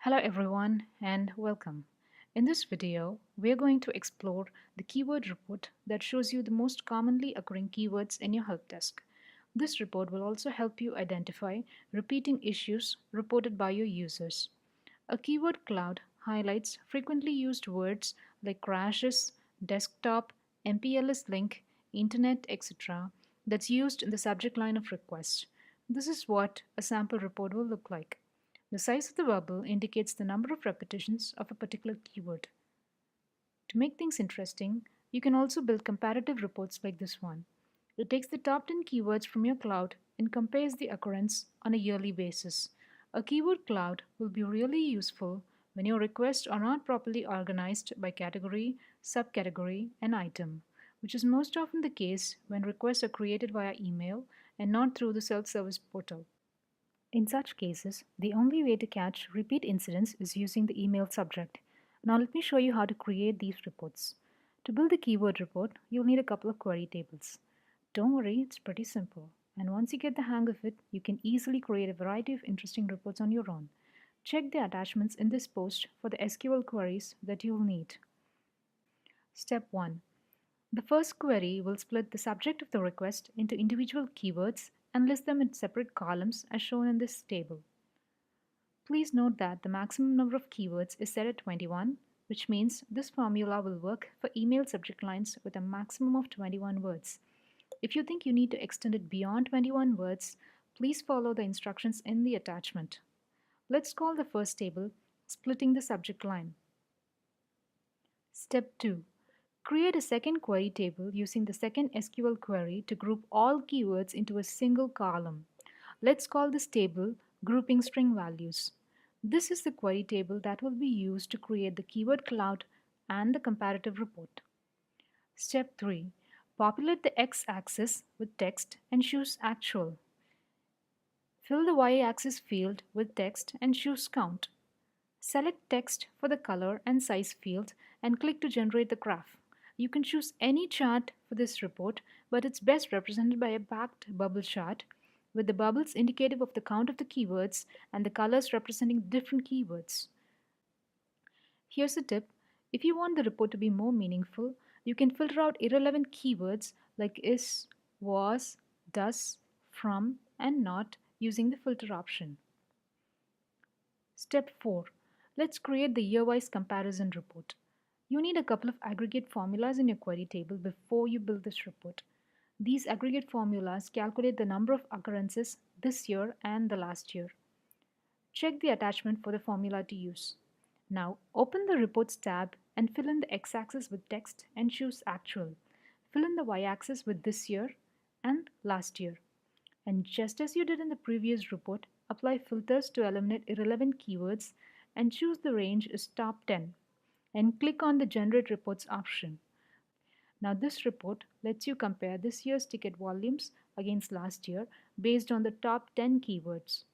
Hello everyone and welcome. In this video, we are going to explore the keyword report that shows you the most commonly occurring keywords in your help desk. This report will also help you identify repeating issues reported by your users. A keyword cloud highlights frequently used words like crashes, desktop, MPLS link, internet, etc. that's used in the subject line of request. This is what a sample report will look like. The size of the bubble indicates the number of repetitions of a particular keyword. To make things interesting, you can also build comparative reports like this one. It takes the top 10 keywords from your cloud and compares the occurrence on a yearly basis. A keyword cloud will be really useful when your requests are not properly organized by category, subcategory, and item, which is most often the case when requests are created via email and not through the self-service portal. In such cases, the only way to catch repeat incidents is using the email subject. Now let me show you how to create these reports. To build a keyword report, you'll need a couple of query tables. Don't worry, it's pretty simple. And once you get the hang of it, you can easily create a variety of interesting reports on your own. Check the attachments in this post for the SQL queries that you'll need. Step 1. The first query will split the subject of the request into individual keywords and list them in separate columns as shown in this table. Please note that the maximum number of keywords is set at 21, which means this formula will work for email subject lines with a maximum of 21 words. If you think you need to extend it beyond 21 words, please follow the instructions in the attachment. Let's call the first table Splitting the Subject Line. Step 2. Create a second query table using the second SQL query to group all keywords into a single column. Let's call this table Grouping String Values. This is the query table that will be used to create the keyword cloud and the comparative report. Step 3. Populate the x-axis with text and choose Actual. Fill the y-axis field with text and choose Count. Select text for the color and size field and click to generate the graph. You can choose any chart for this report, but it's best represented by a backed bubble chart with the bubbles indicative of the count of the keywords and the colors representing different keywords. Here's a tip. If you want the report to be more meaningful, you can filter out irrelevant keywords like is, was, does, from, and not using the filter option. Step 4. Let's create the Yearwise Comparison report. You need a couple of aggregate formulas in your query table before you build this report. These aggregate formulas calculate the number of occurrences this year and the last year. Check the attachment for the formula to use. Now open the Reports tab and fill in the x-axis with text and choose Actual. Fill in the y-axis with this year and last year. And just as you did in the previous report, apply filters to eliminate irrelevant keywords and choose the range as top 10 and click on the Generate Reports option. Now this report lets you compare this year's ticket volumes against last year based on the top 10 keywords.